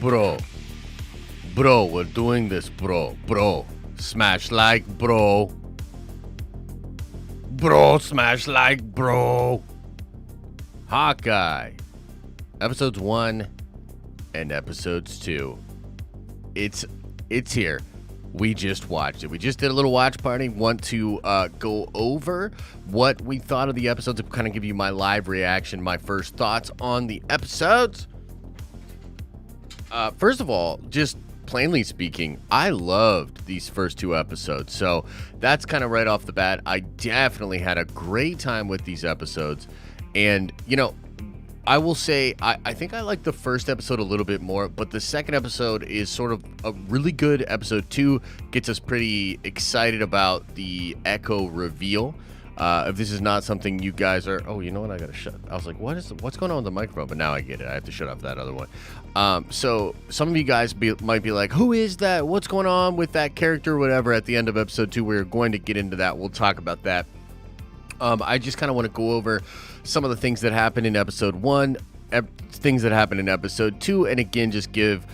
Bro, bro, we're doing this, bro. Smash like, bro. Bro, smash like, bro. Hawkeye. Episodes 1 and episodes 2. It's here. We just watched it. We just did a little watch party. Want to go over what we thought of the episodes and kind of give you my live reaction, my first thoughts on the episodes. First of all, just plainly speaking, I loved these first 2 episodes. So that's kind of right off the bat. I definitely had a great time with these episodes. And, I will say, I think I like the first episode a little bit more, but the second episode is sort of a really good episode. 2 gets us pretty excited about the Echo reveal. If this is not something you guys are, oh, you know what? I gotta shut. I was like, what's going on with the microphone? But now I get it. I have to shut off that other one. So some of you guys might be like, who is that? What's going on with that character? Whatever. At the end of episode 2, we're going to get into that. We'll talk about that. I just kind of want to go over some of the things that happened in episode 1, things that happened in episode 2, and again, just give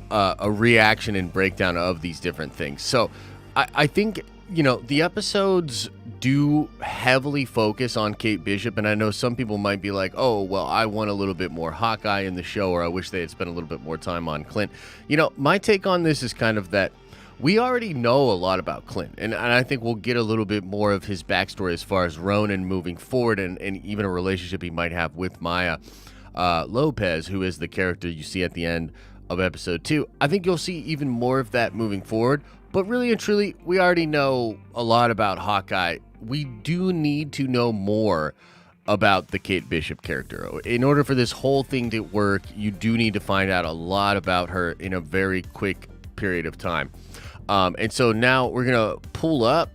a reaction and breakdown of these different things. So I think, the episodes do heavily focus on Kate Bishop, and I know some people might be like, oh, well, I want a little bit more Hawkeye in the show, or I wish they had spent a little bit more time on Clint. My take on this is kind of that we already know a lot about Clint, and I think we'll get a little bit more of his backstory as far as Ronan moving forward, and even a relationship he might have with Maya Lopez, who is the character you see at the end of episode 2. I think you'll see even more of that moving forward, but really and truly, we already know a lot about Hawkeye. We do need to know more about the Kate Bishop character. In order for this whole thing to work, you do need to find out a lot about her in a very quick period of time. And so now we're going to pull up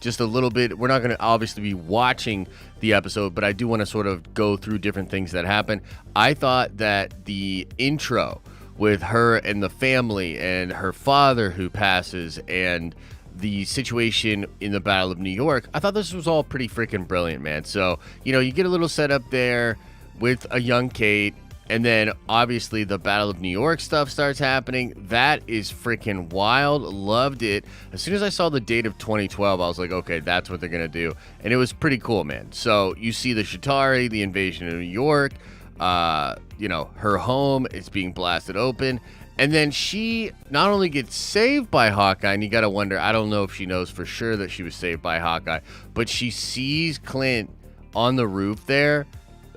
just a little bit. We're not going to obviously be watching the episode, but I do want to sort of go through different things that happen. I thought that the intro with her and the family and her father who passes and the situation in the Battle of New York, I thought this was all pretty freaking brilliant, man. So, you get a little setup there with a young Kate. And then, obviously, the Battle of New York stuff starts happening. That is freaking wild. Loved it. As soon as I saw the date of 2012, I was like, okay, that's what they're going to do. And it was pretty cool, man. So, you see the Shatari, the invasion of New York. Her home is being blasted open. And then she not only gets saved by Hawkeye, and you got to wonder, I don't know if she knows for sure that she was saved by Hawkeye, but she sees Clint on the roof there,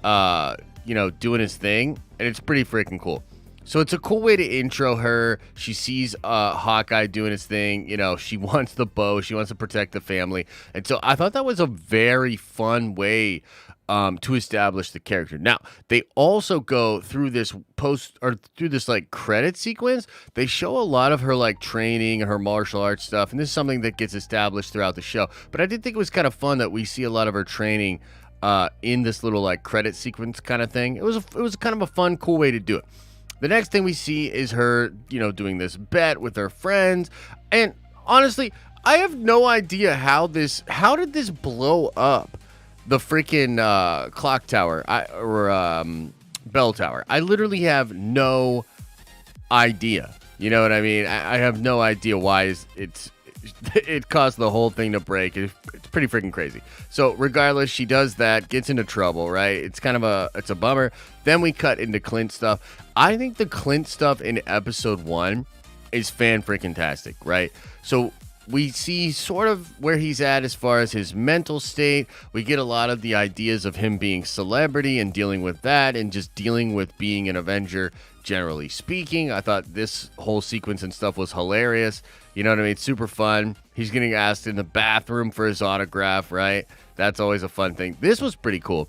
doing his thing, and it's pretty freaking cool. So it's a cool way to intro her. She sees Hawkeye doing his thing. She wants the bow. She wants to protect the family. And so I thought that was a very fun way to establish the character. Now, they also go through this credit sequence. They show a lot of her training and her martial arts stuff, and this is something that gets established throughout the show. But I did think it was kind of fun that we see a lot of her training in this little credit sequence kind of thing. It was kind of a fun, cool way to do it. The next thing we see is her, doing this bet with her friends. And honestly, I have no idea how did this blow up the freaking clock tower or bell tower. I literally have no idea. You know what I mean? I have no idea why it caused the whole thing to break. It's pretty freaking crazy. So regardless, she does that, gets into trouble, right? It's a bummer. Then we cut into Clint stuff. I think the Clint stuff in episode 1 is fan-freaking-tastic, right? So we see sort of where he's at as far as his mental state. We get a lot of the ideas of him being celebrity and dealing with that and just dealing with being an Avenger, generally speaking. I thought this whole sequence and stuff was hilarious. You know what I mean? Super fun. He's getting asked in the bathroom for his autograph, right? That's always a fun thing. This was pretty cool.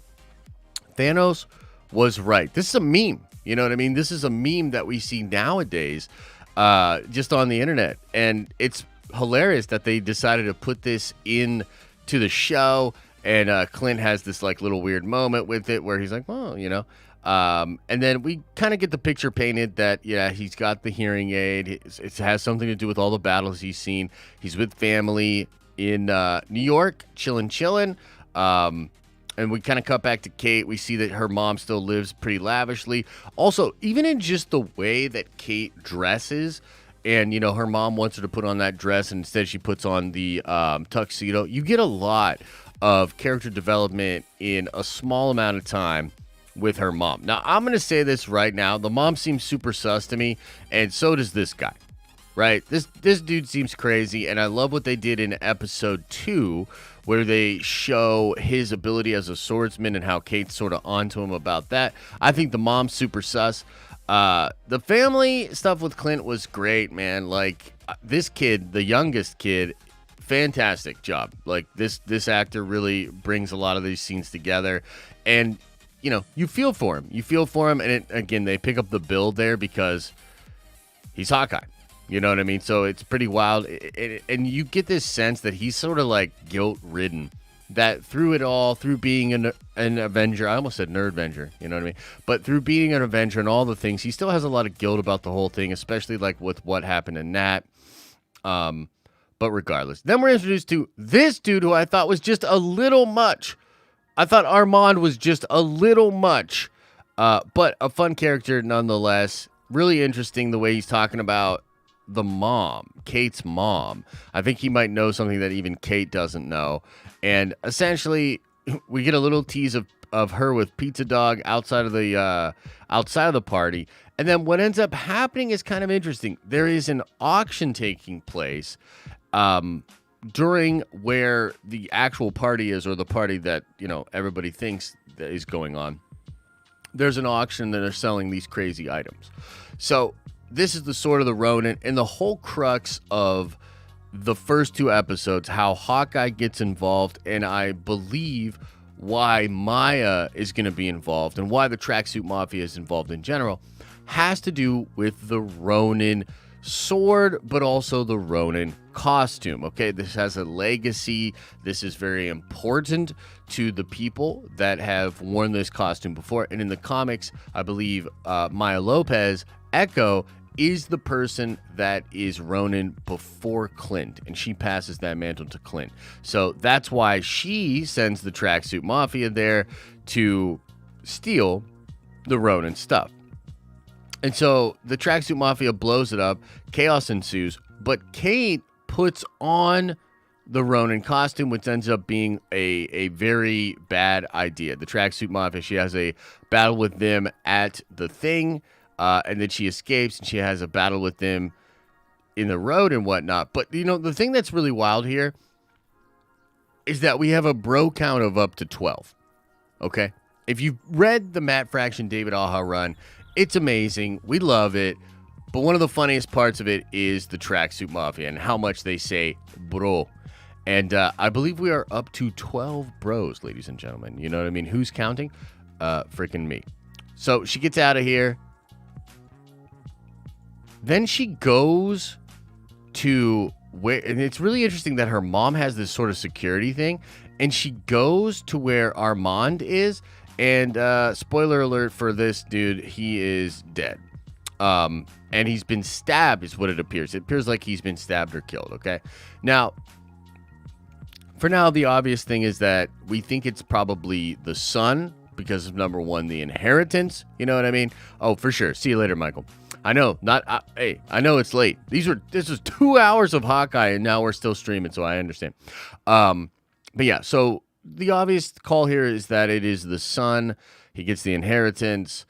Thanos was right. This is a meme. You know what I mean? This is a meme that we see nowadays just on the internet. And it's hilarious that they decided to put this in to the show. And Clint has this little weird moment with it where he's like, well, and then we kind of get the picture painted that, yeah, he's got the hearing aid. It has something to do with all the battles he's seen. He's with family in New York, chilling. And we kind of cut back to Kate. We see that her mom still lives pretty lavishly. Also, even in just the way that Kate dresses, and, you know, her mom wants her to put on that dress, and instead she puts on the tuxedo. You get a lot of character development in a small amount of time with her mom. Now, I'm going to say this right now. The mom seems super sus to me, and so does this guy, right? This dude seems crazy, and I love what they did in episode 2, where they show his ability as a swordsman and how Kate's sort of onto him about that. I think the mom's super sus. The family stuff with Clint was great, man. Like, this kid, the youngest kid, fantastic job. Like, this actor really brings a lot of these scenes together. And, you know, you feel for him. You feel for him, and again, they pick up the build there because he's Hawkeye. You know what I mean? So it's pretty wild. And you get this sense that he's sort of like guilt-ridden. That through it all, through being an Avenger, I almost said Nerd-Venger, you know what I mean? But through being an Avenger and all the things, he still has a lot of guilt about the whole thing, especially like with what happened in Nat. But regardless. Then we're introduced to this dude who I thought was just a little much. I thought Armand was just a little much. But a fun character nonetheless. Really interesting the way he's talking about the mom, Kate's mom. I think he might know something that even Kate doesn't know. And essentially, we get a little tease of her with Pizza Dog outside of the party. And then what ends up happening is kind of interesting. There is an auction taking place during where the actual party is, or the party that, you know, everybody thinks that is going on. There's an auction that are selling these crazy items. So this is the Sword of the Ronin, and the whole crux of the first 2 episodes, how Hawkeye gets involved, and I believe why Maya is going to be involved, and why the Tracksuit Mafia is involved in general, has to do with the Ronin sword, but also the Ronin costume. Okay, this has a legacy. This is very important to the people that have worn this costume before. And in the comics, I believe Maya Lopez, Echo, is the person that is Ronin before Clint, and she passes that mantle to Clint. So that's why she sends the Tracksuit Mafia there to steal the Ronin stuff. And so the Tracksuit Mafia blows it up, chaos ensues, but Kate puts on the Ronin costume, which ends up being a very bad idea. The Tracksuit Mafia, she has a battle with them at the thing, and then she escapes, and she has a battle with them in the road and whatnot. But, you know, the thing that's really wild here is that we have a bro count of up to 12, okay? If you've read the Matt Fraction, David Aja run, it's amazing. We love it. But one of the funniest parts of it is the Tracksuit Mafia and how much they say bro. And I believe we are up to 12 bros, ladies and gentlemen. You know what I mean? Who's counting? Freaking me. So she gets out of here. Then she goes to where, and it's really interesting that her mom has this sort of security thing, and she goes to where Armand is, and spoiler alert for this dude, he is dead. And he's been stabbed is what it appears. It appears like he's been stabbed or killed, okay? Now, for now, the obvious thing is that we think it's probably the son because of, number one, the inheritance. You know what I mean? Oh, for sure. See you later, Michael. I know, hey, I know it's late. This is 2 hours of Hawkeye, and now we're still streaming, so I understand. But yeah, so the obvious call here is that it is the son. He gets the inheritance.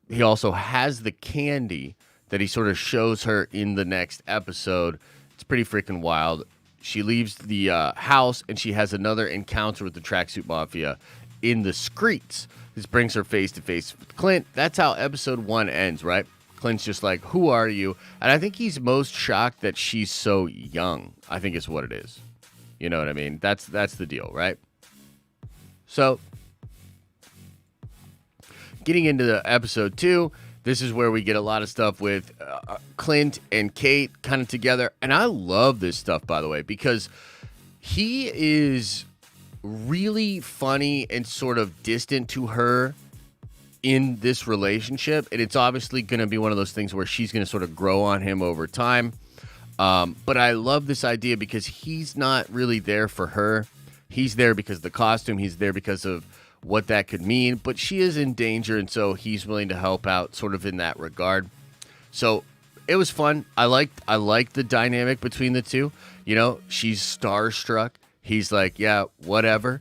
He also has the candy that he sort of shows her in the next episode. It's pretty freaking wild. She leaves the house, and she has another encounter with the Tracksuit Mafia in the streets. This brings her face to face with Clint. That's how episode 1 ends, right? Clint's just like, who are you? And I think he's most shocked that she's so young. I think is what it is. You know what I mean? That's the deal, right? So, getting into the episode 2, this is where we get a lot of stuff with Clint and Kate kind of together. And I love this stuff, by the way, because he is really funny and sort of distant to her in this relationship, and it's obviously going to be one of those things where she's going to sort of grow on him over time. But I love this idea because he's not really there for her. He's there because of the costume. He's there because of what that could mean, but she is in danger, and so he's willing to help out sort of in that regard. So it was fun. I liked the dynamic between the two. You know, she's starstruck. He's like, yeah, whatever,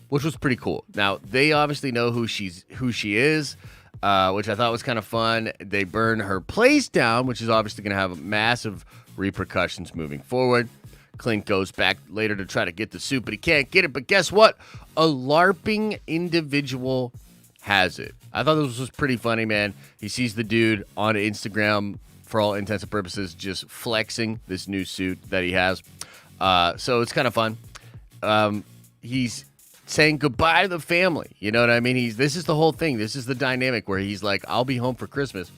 which was pretty cool. Now, they obviously know who she is, which I thought was kind of fun. They burn her place down, which is obviously going to have massive repercussions moving forward. Clint goes back later to try to get the suit, but he can't get it. But guess what? A LARPing individual has it. I thought this was pretty funny, man. He sees the dude on Instagram, for all intents and purposes, just flexing this new suit that he has. So it's kind of fun. He's saying goodbye to the family. You know what I mean? This is the whole thing. This is the dynamic where he's like, I'll be home for Christmas,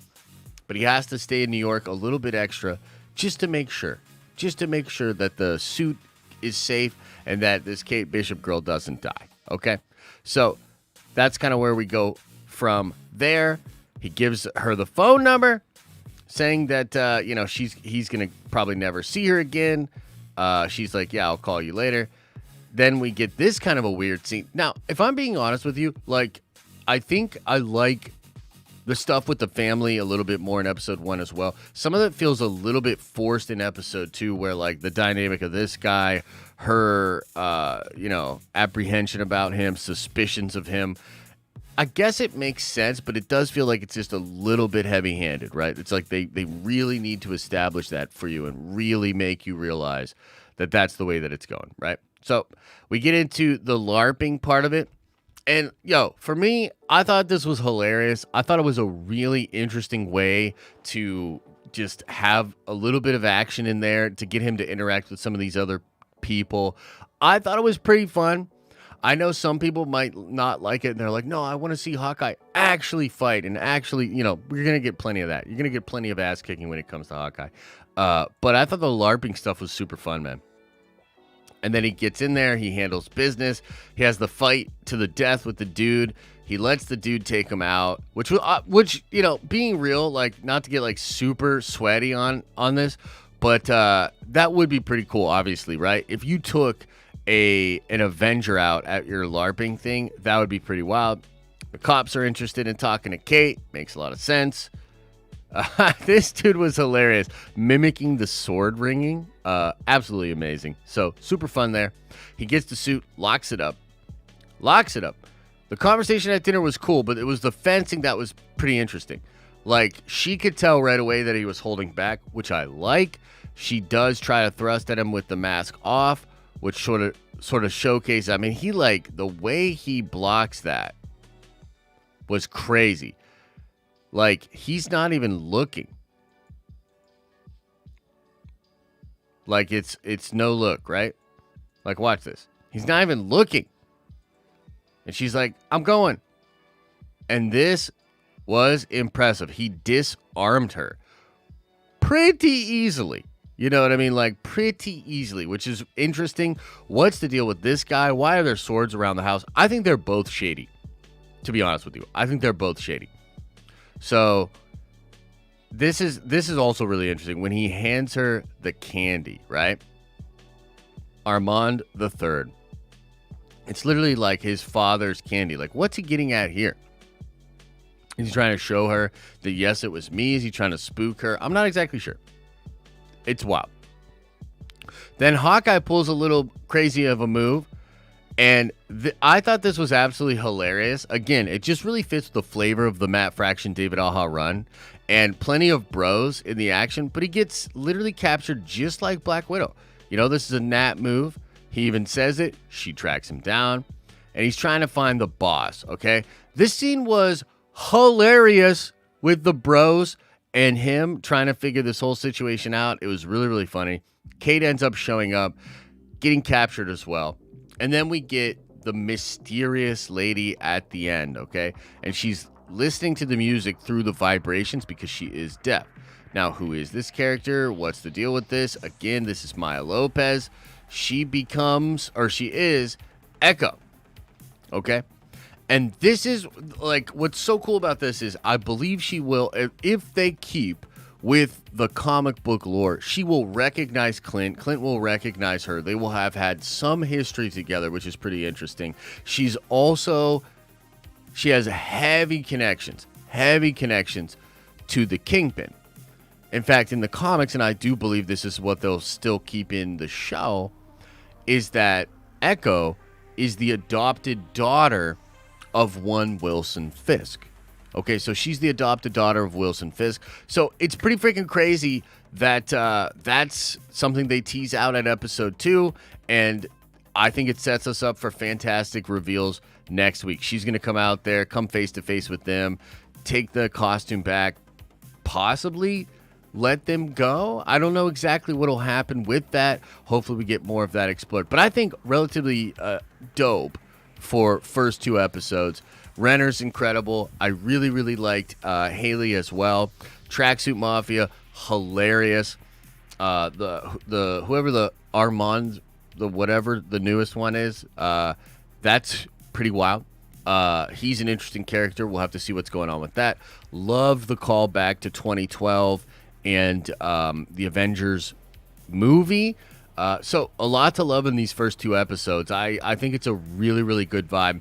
but he has to stay in New York a little bit extra just to make sure that the suit is safe and that this Kate Bishop girl doesn't die. Okay? So that's kind of where we go from there. He gives her the phone number, saying that, he's going to probably never see her again. She's like, yeah, I'll call you later. Then we get this kind of a weird scene. Now, if I'm being honest with you, like, I think I like the stuff with the family a little bit more in episode 1 as well. Some of it feels a little bit forced in episode 2, where, like, the dynamic of this guy, her, apprehension about him, suspicions of him. I guess it makes sense, but it does feel like it's just a little bit heavy-handed, right? It's like they really need to establish that for you and really make you realize that that's the way that it's going, right? So we get into the LARPing part of it. And, for me, I thought this was hilarious. I thought it was a really interesting way to just have a little bit of action in there to get him to interact with some of these other people. I thought it was pretty fun. I know some people might not like it, and they're like, no, I want to see Hawkeye actually fight, and actually, we're going to get plenty of that. You're going to get plenty of ass-kicking when it comes to Hawkeye. But I thought the LARPing stuff was super fun, man. And then he gets in there, he handles business, he has the fight to the death with the dude, he lets the dude take him out, which being real, like, not to get, like, super sweaty on this, but that would be pretty cool, obviously, right? If you took an Avenger out at your LARPing thing, that would be pretty wild. The cops are interested in talking to Kate. Makes a lot of sense. This dude was hilarious. Mimicking the sword ringing. Absolutely amazing. So, super fun there. He gets the suit, locks it up. The conversation at dinner was cool, but it was the fencing that was pretty interesting. Like, she could tell right away that he was holding back, which I like. She does try to thrust at him with the mask off, which sort of showcases. I mean, the way he blocks that was crazy. Like, he's not even looking. Like, it's no look, right? Like, watch this. He's not even looking. And she's like, I'm going. And this was impressive. He disarmed her pretty easily. You know what I mean? Like, pretty easily, which is interesting. What's the deal with this guy? Why are there swords around the house? I think they're both shady, to be honest with you. I think they're both shady. So this is also really interesting. When he hands her the candy, right? Armand the Third. It's literally like his father's candy. Like, what's he getting at here? Is he trying to show her that, yes, it was me? Is he trying to spook her? I'm not exactly sure. It's wild. Then Hawkeye pulls a little crazy of a move, and I thought this was absolutely hilarious. Again, it just really fits the flavor of the Matt Fraction, David Aja run, and plenty of bros in the action, but he gets literally captured just like Black Widow. This is a Nat move. He even says it. She tracks him down, and he's trying to find the boss, okay? This scene was hilarious with the bros and him trying to figure this whole situation out. It was really, really funny. Kate ends up showing up, getting captured as well. And then we get the mysterious lady at the end, okay? And she's listening to the music through the vibrations because she is deaf. Now, who is this character? What's the deal with this? Again, this is Maya Lopez. She is Echo, okay? And this is, like, what's so cool about this is I believe she will, if they keep with the comic book lore. She will recognize Clint. Clint will recognize her. They will have had some history together, which is pretty interesting. She has heavy connections to the Kingpin. In fact, in the comics, and I do believe this is what they'll still keep in the show, is that Echo is the adopted daughter of one Wilson Fisk. Okay, so she's the adopted daughter of Wilson Fisk. So it's pretty freaking crazy that that's something they tease out at episode 2, and I think it sets us up for fantastic reveals next week. She's going to come out there, come face-to-face with them, take the costume back, possibly let them go. I don't know exactly what will happen with that. Hopefully we get more of that explored. But I think relatively dope for first 2 episodes. Renner's incredible. I really, really liked Haley as well. Tracksuit Mafia, hilarious. The whoever the Armand, the whatever the newest one is, that's pretty wild. He's an interesting character. We'll have to see what's going on with that. Love the callback to 2012 and the Avengers movie. So a lot to love in these first 2 episodes. I think it's a really, really good vibe.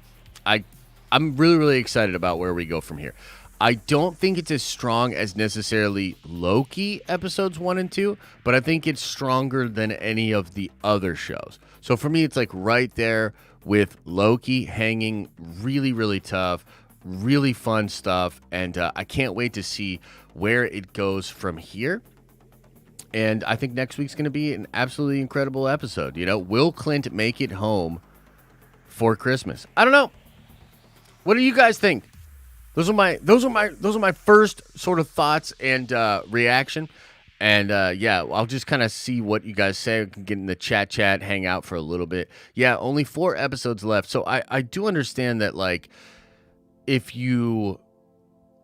I'm really, really excited about where we go from here. I don't think it's as strong as necessarily Loki episodes 1 and 2, but I think it's stronger than any of the other shows. So for me, it's like right there with Loki, hanging really, really tough, really fun stuff, and I can't wait to see where it goes from here. And I think next week's going to be an absolutely incredible episode. You know, will Clint make it home for Christmas? I don't know. What do you guys think? Those are my first sort of thoughts and reaction. And yeah, I'll just kind of see what you guys say. We can get in the chat, hang out for a little bit. Yeah, only 4 episodes left. So I do understand that, like, if you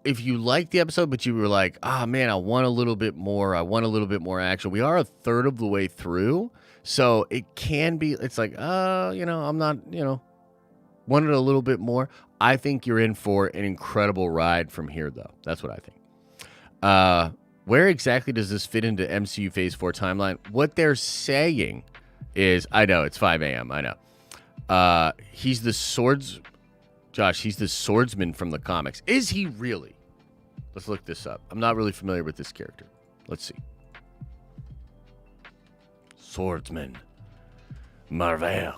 like the episode, but you were like, man, I want a little bit more. I want a little bit more action. We are a third of the way through. So it can be, it's like, I'm not, wanted a little bit more. I think you're in for an incredible ride from here, though. That's what I think. Where exactly does this fit into MCU Phase 4 timeline? What they're saying is, I know, it's 5 a.m., I know. He's the swordsman from the comics. Is he really? Let's look this up. I'm not really familiar with this character. Let's see. Swordsman. Marvel.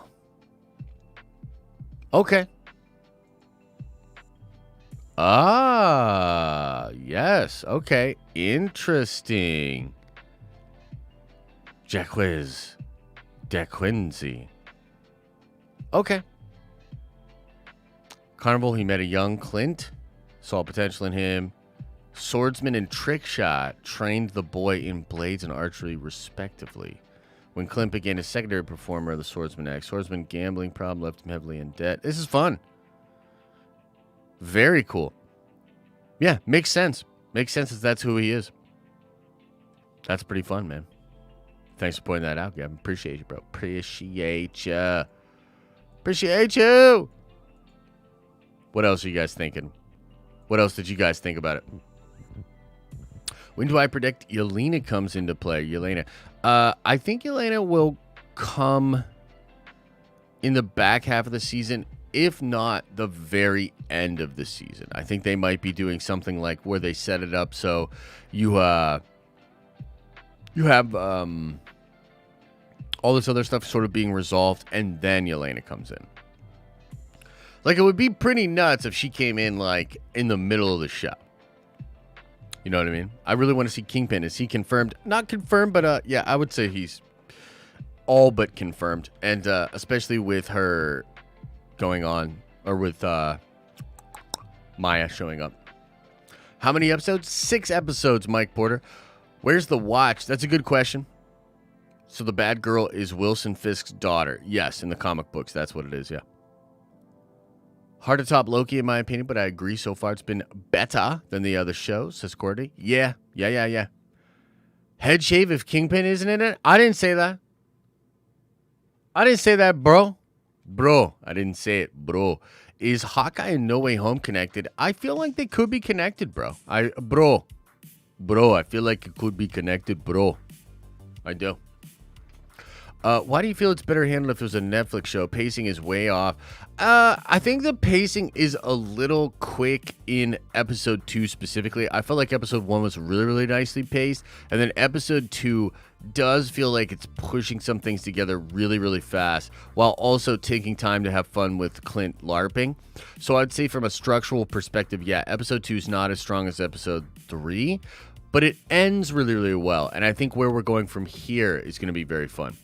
Okay. Yes. Okay. Interesting. Jacquiz DeQuincy. Okay. Carnival, he met a young Clint, saw potential in him. Swordsman and Trickshot trained the boy in blades and archery, respectively. When Clint became a secondary performer of the Swordsman Act, Swordsman gambling problem left him heavily in debt. This is fun. Very cool. Yeah, makes sense. Makes sense if that's who he is. That's pretty fun, man. Thanks for pointing that out, Gavin. Appreciate you, bro. Appreciate you. Appreciate you. What else are you guys thinking? What else did you guys think about it? When do I predict Yelena comes into play? Yelena. I think Yelena will come in the back half of the season, if not the very end of the season. I think they might be doing something like where they set it up so you have all this other stuff sort of being resolved, and then Yelena comes in. Like, it would be pretty nuts if she came in, like, in the middle of the show. You know what I mean? I really want to see Kingpin. Is he confirmed? Not confirmed, but, yeah, I would say he's all but confirmed. And especially with her going on, or with Maya showing up. How many episodes? 6 episodes, Mike Porter. Where's the watch? That's a good question. So the bad girl is Wilson Fisk's daughter. Yes, in the comic books, that's what it is, yeah. Hard to top Loki, in my opinion, but I agree so far it's been better than the other shows, says Courtney. Yeah. Head shave if Kingpin isn't in it? I didn't say that. Bro. I didn't say it, bro. Is Hawkeye and No Way Home connected? I feel like they could be connected, bro. Bro. Bro, I feel like it could be connected, bro. I do. Why do you feel it's better handled if it was a Netflix show? Pacing is way off. I think the pacing is a little quick in episode 2 specifically. I felt like episode 1 was really, really nicely paced. And then episode 2 does feel like it's pushing some things together really, really fast while also taking time to have fun with Clint LARPing. So I'd say from a structural perspective, yeah, episode 2 is not as strong as episode 3, but it ends really, really well. And I think where we're going from here is going to be very fun.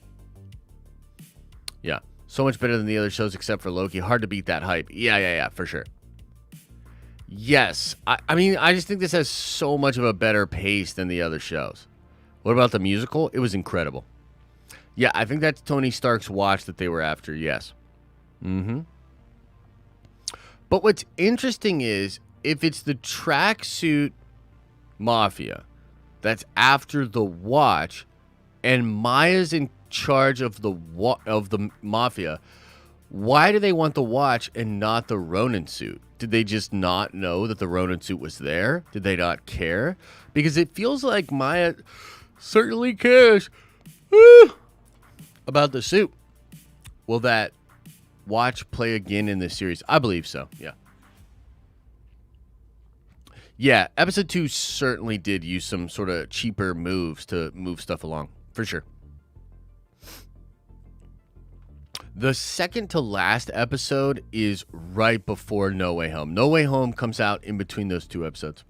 Yeah, so much better than the other shows except for Loki. Hard to beat that hype. Yeah, for sure. Yes, I mean, I just think this has so much of a better pace than the other shows. What about the musical? It was incredible. Yeah, I think that's Tony Stark's watch that they were after, yes. But what's interesting is, if it's the tracksuit mafia that's after the watch, and Maya's in charge of the mafia, why do they want the watch and not the Ronin suit? Did they just not know that the Ronin suit was there? Did they not care? Because it feels like Maya certainly cares about the suit. Will that watch play again in this series? I believe so, yeah. Yeah, episode 2 certainly did use some sort of cheaper moves to move stuff along, for sure. The second to last episode is right before No Way Home. No Way Home comes out in between those 2 episodes.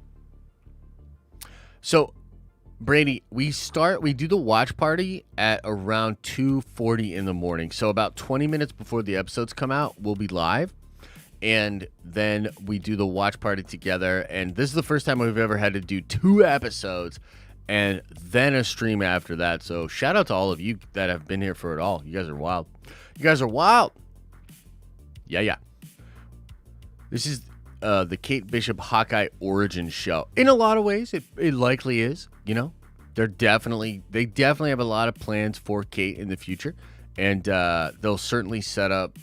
So, Brady, we do the watch party at around 2:40 in the morning. So about 20 minutes before the episodes come out, we'll be live. And then we do the watch party together. And this is the first time we've ever had to do 2 episodes and then a stream after that. So shout out to all of you that have been here for it all. You guys are wild. You guys are wild. Yeah. This is the Kate Bishop Hawkeye origin show. In a lot of ways, it likely is. You know, they definitely have a lot of plans for Kate in the future, and they'll certainly set up,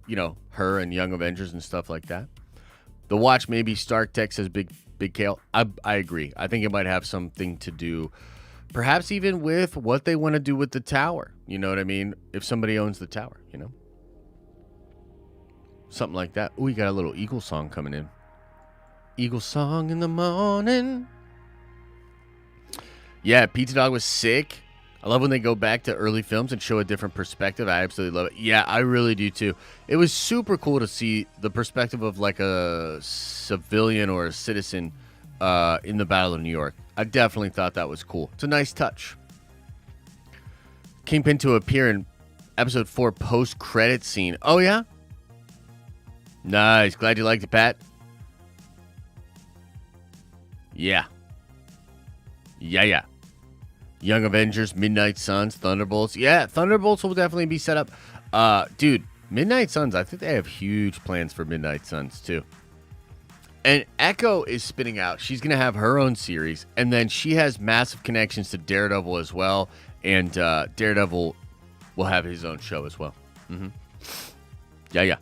you know, her and Young Avengers and stuff like that. The watch maybe Stark Tech says Big Kale. I agree. I think it might have something to do, perhaps even with what they want to do with the tower. You know what I mean? If somebody owns the tower, you know, something like that. Oh, we got a little Eagle song coming in. Eagle song in the morning. Yeah, Pizza Dog was sick. I love when they go back to early films and show a different perspective. I absolutely love it. Yeah, I really do too. It was super cool to see the perspective of like a civilian or a citizen in the Battle of New York. I definitely thought that was cool. It's a nice touch. Kingpin to appear in episode 4 post-credit scene. Oh, yeah? Nice. Glad you liked it, Pat. Yeah. Young Avengers, Midnight Suns, Thunderbolts. Yeah, Thunderbolts will definitely be set up. Dude, Midnight Suns, I think they have huge plans for Midnight Suns, too. And Echo is spinning out. She's going to have her own series. And then she has massive connections to Daredevil as well. And Daredevil will have his own show as well. Yeah.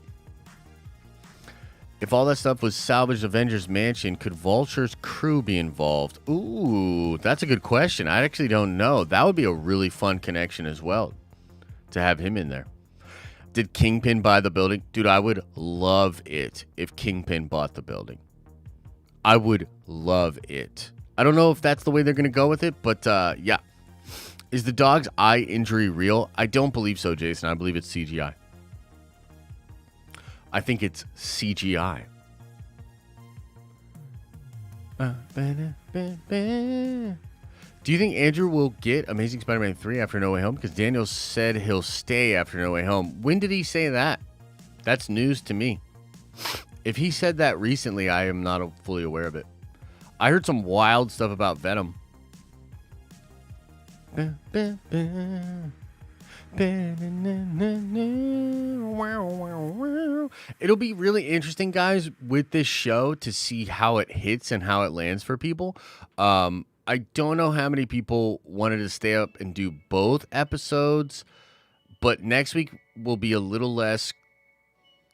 If all that stuff was salvaged Avengers Mansion, could Vulture's crew be involved? Ooh, that's a good question. I actually don't know. That would be a really fun connection as well, to have him in there. Did Kingpin buy the building? Dude, I would love it if Kingpin bought the building. I would love it. I don't know if that's the way they're going to go with it, but yeah. Is the dog's eye injury real? I don't believe so, Jason. I believe it's CGI. I think it's CGI. Do you think Andrew will get Amazing Spider-Man 3 after No Way Home? Because Daniel said he'll stay after No Way Home. When did he say that? That's news to me. If he said that recently, I am not fully aware of it. I heard some wild stuff about Venom. It'll be really interesting, guys, with this show to see how it hits and how it lands for people. I don't know how many people wanted to stay up and do both episodes, but next week will be a little less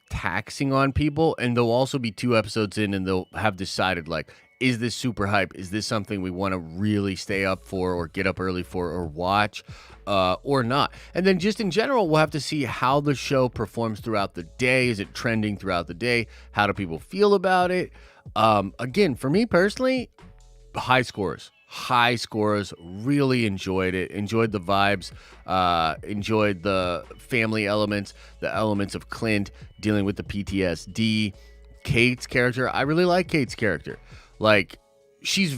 taxing on people, and there'll also be 2 episodes in, and they'll have decided, like, is this super hype? Is this something we want to really stay up for or get up early for or watch or not? And then just in general, we'll have to see how the show performs throughout the day. Is it trending throughout the day? How do people feel about it? Again, for me personally, high scores. High scores. Really enjoyed it. Enjoyed the vibes. Enjoyed the family elements, the elements of Clint dealing with the PTSD. Kate's character. I really like Kate's character. Like, she's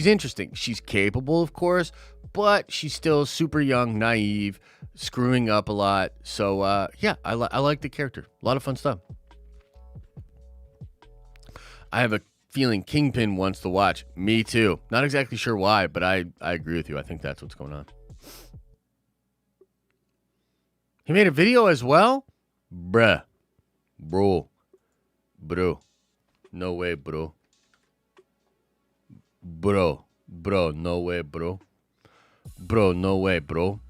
interesting. She's capable, of course, but she's still super young, naive, screwing up a lot. So, yeah, I like the character. A lot of fun stuff. I have a feeling Kingpin wants to watch. Me too. Not exactly sure why, but I agree with you. I think that's what's going on. He made a video as well? Bruh. Bro. No way, bro. Bro, no way, bro. Bro, no way, bro.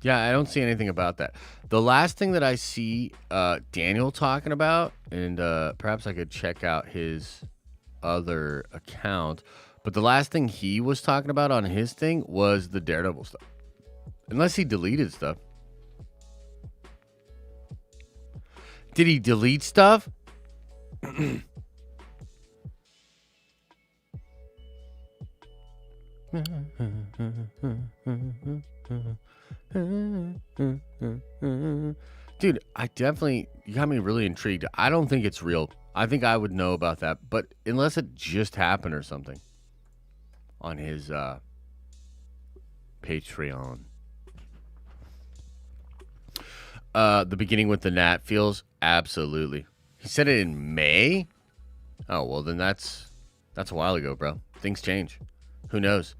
Yeah, I don't see anything about that. The last thing that I see Daniel talking about, and perhaps I could check out his other account, but the last thing he was talking about on his thing was the Daredevil stuff. Unless he deleted stuff. Did he delete stuff? Dude, you got me really intrigued. I don't think it's real. I think I would know about that, but unless it just happened or something on his Patreon. The beginning with the Nat feels absolutely. He said it in May? Oh, well then that's a while ago, bro. Things change. Who knows?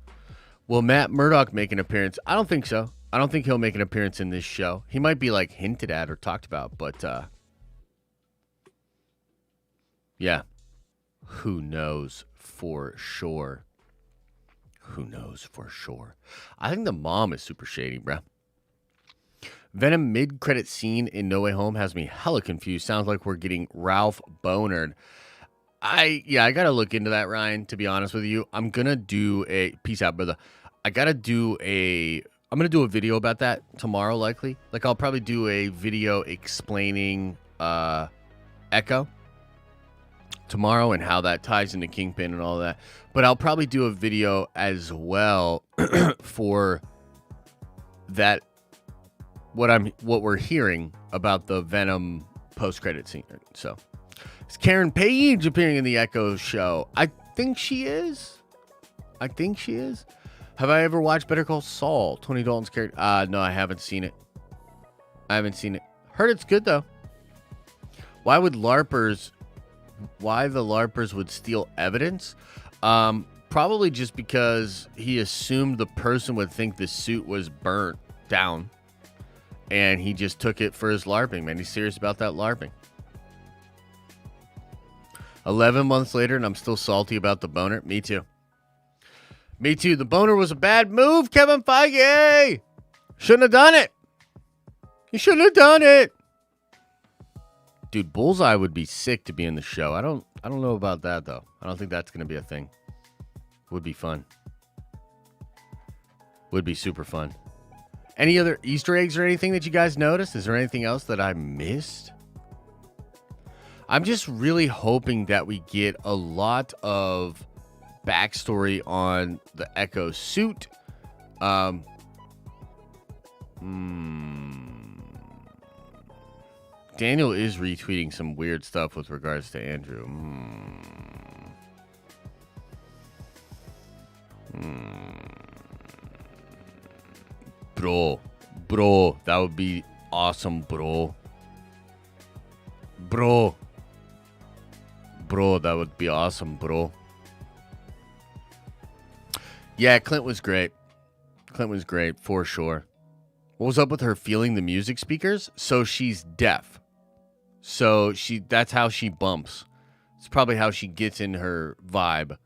Will Matt Murdock make an appearance? I don't think so. I don't think he'll make an appearance in this show. He might be like hinted at or talked about, but yeah. Who knows for sure? Who knows for sure? I think the mom is super shady, bro. Venom mid-credit scene in No Way Home has me hella confused. Sounds like we're getting Ralph Bonered. I gotta look into that, Ryan, to be honest with you. I'm gonna do a peace out, brother. I'm gonna do a video about that tomorrow, likely. Like, I'll probably do a video explaining Echo tomorrow and how that ties into Kingpin and all that. But I'll probably do a video as well for that, what we're hearing about the Venom post-credit scene. So, is Karen Page appearing in the Echo show? I think she is. Have I ever watched Better Call Saul? Tony Dalton's character. No, I haven't seen it. Heard it's good, though. Why the LARPers would steal evidence? Probably just because he assumed the person would think the suit was burnt down. And he just took it for his LARPing, man. He's serious about that LARPing. 11 months later, and I'm still salty about the boner. Me too. The boner was a bad move, Kevin Feige. Shouldn't have done it. You shouldn't have done it. Dude, Bullseye would be sick to be in the show. I don't know about that, though. I don't think that's going to be a thing. Would be fun. Would be super fun. Any other Easter eggs or anything that you guys noticed? Is there anything else that I missed? I'm just really hoping that we get a lot of backstory on the Echo suit. Daniel is retweeting some weird stuff with regards to Andrew. Bro, that would be awesome, bro. Bro, that would be awesome, bro. Yeah, Clint was great. For sure. What was up with her feeling the music speakers? So she's deaf. So that's how she bumps. It's probably how she gets in her vibe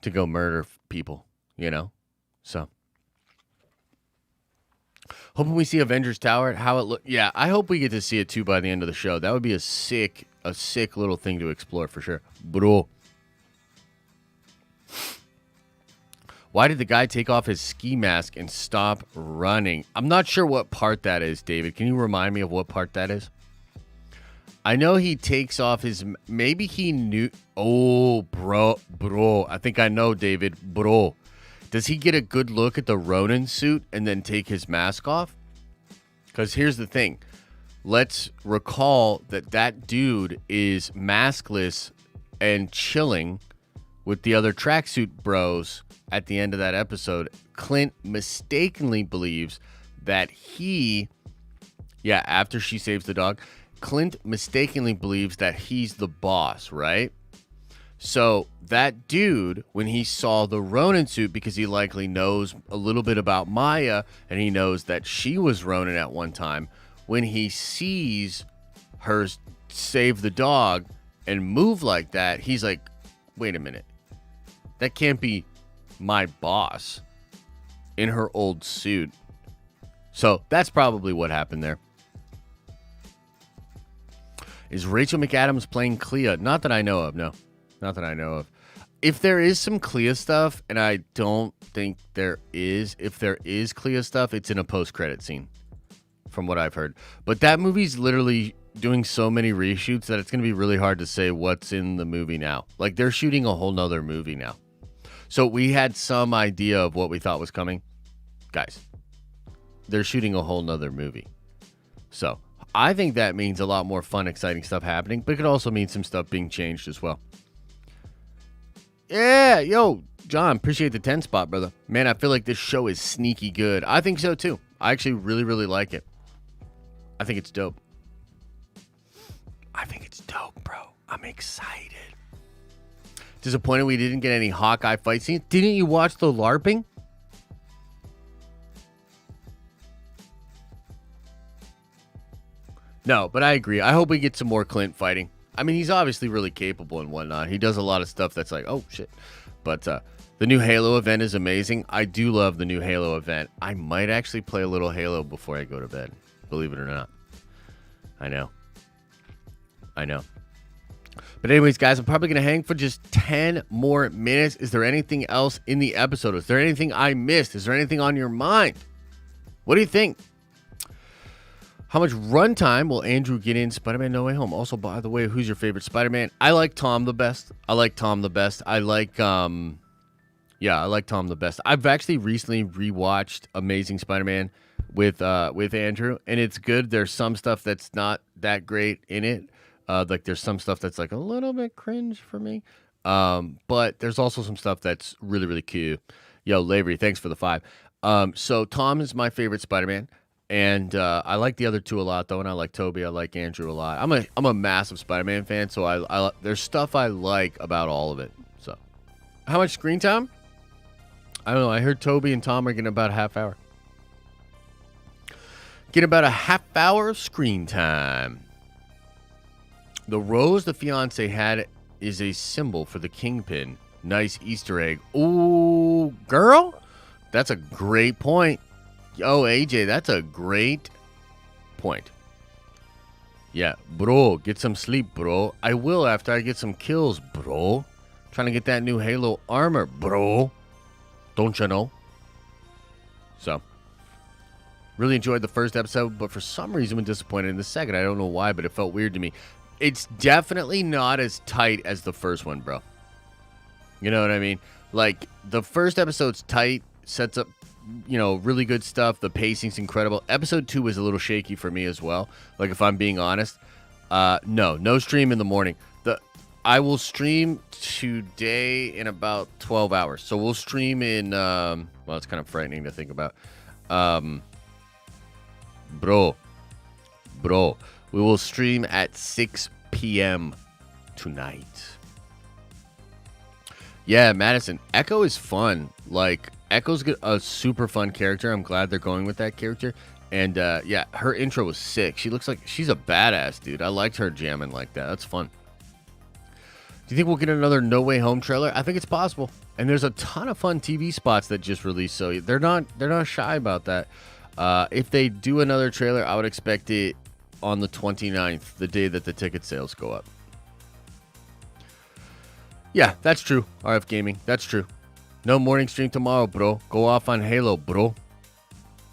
to go murder people, you know? So. Hoping we see Avengers Tower, how it look. Yeah, I hope we get to see it too by the end of the show. That would be a sick a sick little thing to explore for sure. Bro. Why did the guy take off his ski mask and stop running? I'm not sure what part that is, David. Can you remind me of what part that is? I know he takes off his... Maybe he knew... Oh, bro. I think I know, David. Bro. Does he get a good look at the Ronin suit and then take his mask off? Because here's the thing. Let's recall that dude is maskless and chilling with the other tracksuit bros at the end of that episode. Clint mistakenly believes that after she saves the dog, Clint mistakenly believes that he's the boss, right? So that dude, when he saw the Ronin suit, because he likely knows a little bit about Maya, and he knows that she was Ronin at one time, when he sees her save the dog and move like that, he's like, wait a minute. That can't be my boss in her old suit. So that's probably what happened there. Is Rachel McAdams playing Clea? Not that I know of, no. Not that I know of. If there is some Clea stuff, and I don't think there is, if there is Clea stuff, it's in a post-credit scene, from what I've heard. But that movie's literally doing so many reshoots that it's going to be really hard to say what's in the movie now. Like, they're shooting a whole nother movie now. So we had some idea of what we thought was coming. Guys, they're shooting a whole nother movie. So I think that means a lot more fun, exciting stuff happening, but it could also mean some stuff being changed as well. Yeah, yo, John, appreciate the 10 spot, brother. Man, I feel like this show is sneaky good. I think so, too. I actually really, really like it. I think it's dope. I think it's dope, bro. I'm excited. Disappointed we didn't get any Hawkeye fight scenes. Didn't you watch the LARPing? No, but I agree. I hope we get some more Clint fighting. I mean, he's obviously really capable and whatnot. He does a lot of stuff that's like, oh, shit. But the new Halo event is amazing. I do love the new Halo event. I might actually play a little Halo before I go to bed. Believe it or not. I know. But anyways, guys, I'm probably going to hang for just 10 more minutes. Is there anything else in the episode? Is there anything I missed? Is there anything on your mind? What do you think? How much runtime will Andrew get in Spider-Man No Way Home? Also, by the way, who's your favorite Spider-Man? I like Tom the best. I like Tom the best. I like Tom the best. I've actually recently rewatched Amazing Spider-Man with Andrew, and it's good. There's some stuff that's not that great in it. Like there's some stuff that's like a little bit cringe for me. But there's also some stuff that's really, really cute. Yo, Lavery, thanks for the 5. So Tom is my favorite Spider-Man. And I like the other two a lot, though, and I like Toby. I like Andrew a lot. I'm a massive Spider-Man fan, so I there's stuff I like about all of it. So, how much screen time? I don't know. I heard Toby and Tom are getting about a half hour. Get about a half hour of screen time. The rose the fiance had is a symbol for the Kingpin. Nice Easter egg. Ooh, girl, that's a great point. Oh, AJ, that's a great point. Yeah, bro, get some sleep, bro. I will after I get some kills, bro. Trying to get that new Halo armor, bro. Don't you know? So, really enjoyed the first episode, but for some reason I'm disappointed in the second. I don't know why, but it felt weird to me. It's definitely not as tight as the first one, bro. You know what I mean? Like, the first episode's tight, sets up, you know, really good stuff. The pacing's incredible. Episode 2 was a little shaky for me as well. Like, if I'm being honest. No stream in the morning. I will stream today in about 12 hours. So we'll stream in, well, it's kind of frightening to think about. Bro, we will stream at 6 p.m. tonight. Yeah, Madison, Echo is fun. Like, Echo's a super fun character. I'm glad they're going with that character. And, yeah, her intro was sick. She looks like she's a badass, dude. I liked her jamming like that. That's fun. Do you think we'll get another No Way Home trailer? I think it's possible. And there's a ton of fun TV spots that just released, so they're not shy about that. If they do another trailer, I would expect it on the 29th, the day that the ticket sales go up. Yeah, that's true, RF Gaming. That's true. No morning stream tomorrow, bro. Go off on Halo, bro.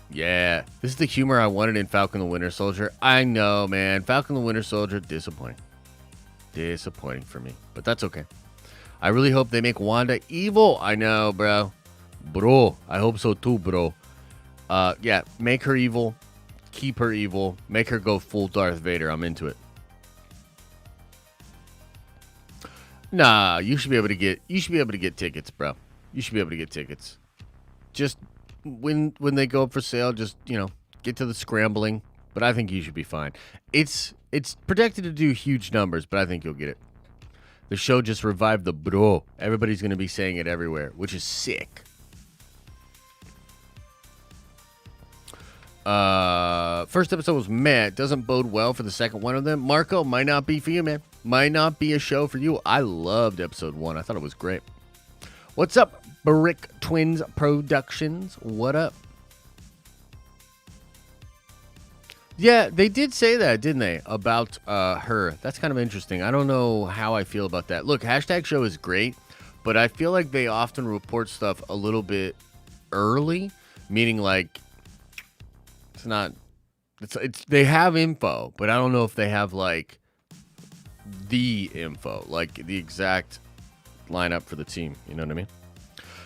Yeah, this is the humor I wanted in Falcon the Winter Soldier. I know, man. Falcon the Winter Soldier, disappointing. Disappointing for me, but that's okay. I really hope they make Wanda evil. I know, bro. Bro, I hope so too, bro. Yeah, make her evil. Keep her evil. Make her go full Darth Vader. I'm into it. Nah, you should be able to get tickets, bro. You should be able to get tickets. Just when they go up for sale, just, get to the scrambling. But I think you should be fine. It's projected to do huge numbers, but I think you'll get it. The show just revived the bro. Everybody's going to be saying it everywhere, which is sick. First episode was meh. Doesn't bode well for the second one of them. Marco, might not be for you, man. Might not be a show for you. I loved episode 1. I thought it was great. What's up, Brick Twins Productions? What up? Yeah, they did say that, didn't they? About her. That's kind of interesting. I don't know how I feel about that. Look, hashtag show is great, but I feel like they often report stuff a little bit early, meaning like it's they have info, but I don't know if they have like the info, like the exact lineup for the team. You know what I mean?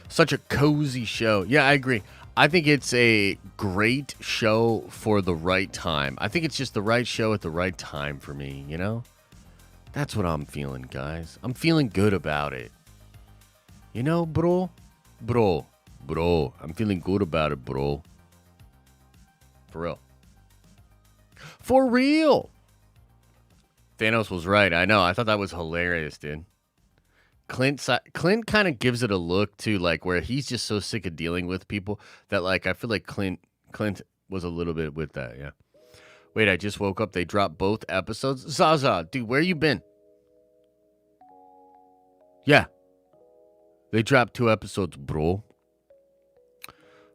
Such a cozy show. Yeah, I agree. I think it's a great show for the right time. I think it's just the right show at the right time for me, you know? That's what I'm feeling, guys. I'm feeling good about it. You know, bro? Bro. I'm feeling good about it, bro. For real. For real. Thanos was right. I know. I thought that was hilarious, dude. Clint kind of gives it a look too, like where he's just so sick of dealing with people that like I feel like Clint was a little bit with that. Yeah. Wait, I just woke up. They dropped both episodes. Zaza, dude, where you been? Yeah. They dropped 2 episodes, bro.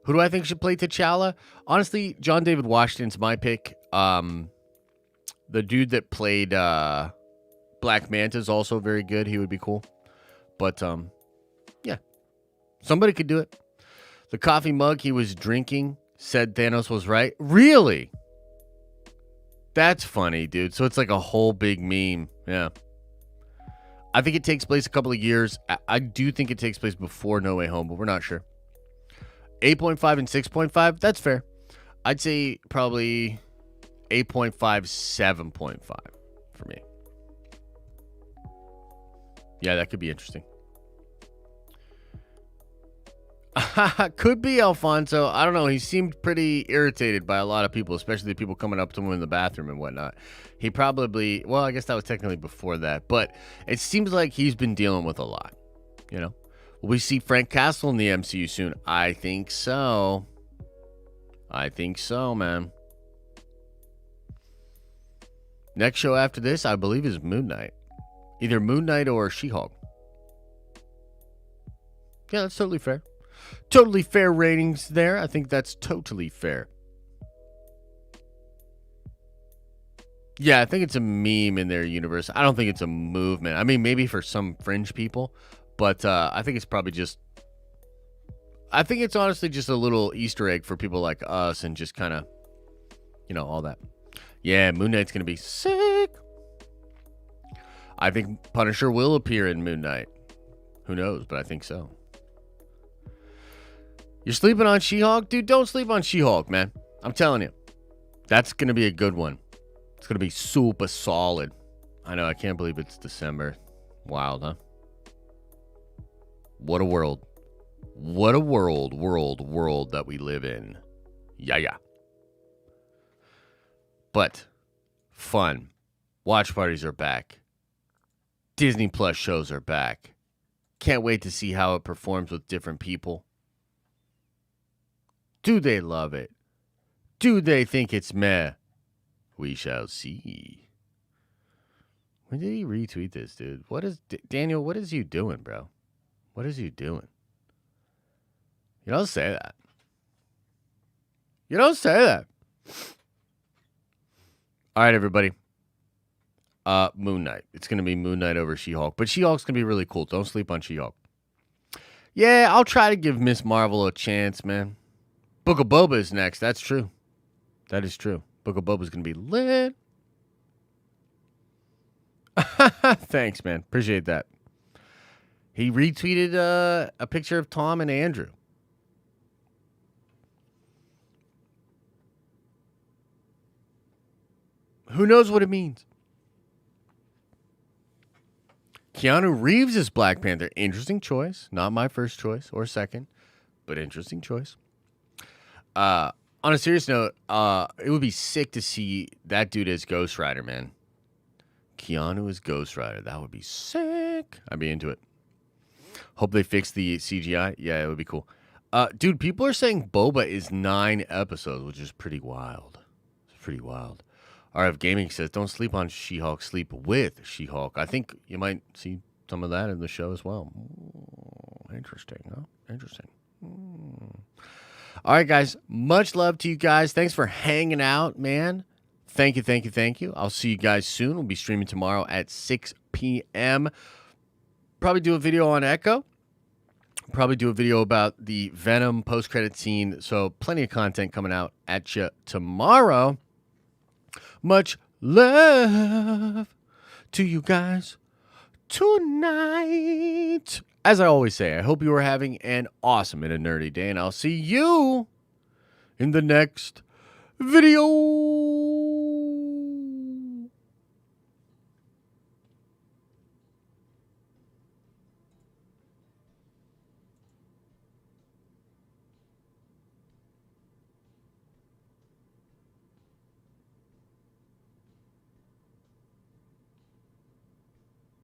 Who do I think should play T'Challa? Honestly, John David Washington's my pick. The dude that played Black Manta is also very good. He would be cool. But, yeah. Somebody could do it. The coffee mug he was drinking said Thanos was right. Really? That's funny, dude. So it's like a whole big meme. Yeah. I think it takes place a couple of years. I do think it takes place before No Way Home, but we're not sure. 8.5 and 6.5, that's fair. I'd say probably 8.5, 7.5 for me. Yeah, that could be interesting. Could be Alfonso. I don't know. He seemed pretty irritated by a lot of people, especially the people coming up to him in the bathroom and whatnot. He probably, well, I guess that was technically before that, but it seems like he's been dealing with a lot, you know? Will we see Frank Castle in the MCU soon? I think so. I think so, man. Next show after this, I believe, is Moon Knight. Either Moon Knight or She-Hulk. Yeah, that's totally fair. Totally fair ratings there. I think that's totally fair. Yeah, I think it's a meme in their universe. I don't think it's a movement. I mean, maybe for some fringe people, but I think it's probably just... I think it's honestly just a little Easter egg for people like us and just kind of, you know, all that. Yeah, Moon Knight's going to be sick. I think Punisher will appear in Moon Knight. Who knows, but I think so. You're sleeping on She-Hulk? Dude, don't sleep on She-Hulk, man. I'm telling you. That's going to be a good one. It's going to be super solid. I know, I can't believe it's December. Wild, huh? What a world. What a world that we live in. Yeah. But, fun. Watch parties are back. Disney Plus shows are back. Can't wait to see how it performs with different people. Do they love it? Do they think it's meh? We shall see. When did he retweet this, dude? What is... Daniel, what is you doing, bro? What is you doing? You don't say that. You don't say that. All right, everybody. Moon Knight. It's going to be Moon Knight over She-Hulk. But She-Hulk's going to be really cool. Don't sleep on She-Hulk. Yeah, I'll try to give Miss Marvel a chance, man. Book of Boba is next. That's true. That is true. Book of Boba is going to be lit. Thanks, man. Appreciate that. He retweeted a picture of Tom and Andrew. Who knows what it means? Keanu Reeves is Black Panther. Interesting choice. Not my first choice or second, but interesting choice. On a serious note, it would be sick to see that dude as Ghost Rider, man. Keanu as Ghost Rider. That would be sick. I'd be into it. Hope they fix the CGI. Yeah, it would be cool. Dude, people are saying Boba is 9 episodes, which is pretty wild. It's pretty wild. RF Gaming says, don't sleep on She-Hulk, sleep with She-Hulk. I think you might see some of that in the show as well. Interesting, huh? Interesting. All right, guys. Much love to you guys. Thanks for hanging out, man. Thank you, thank you, thank you. I'll see you guys soon. We'll be streaming tomorrow at 6 p.m. Probably do a video on Echo. Probably do a video about the Venom post-credit scene. So plenty of content coming out at you tomorrow. Much love to you guys tonight. As I always say, I hope you are having an awesome and a nerdy day, and I'll see you in the next video.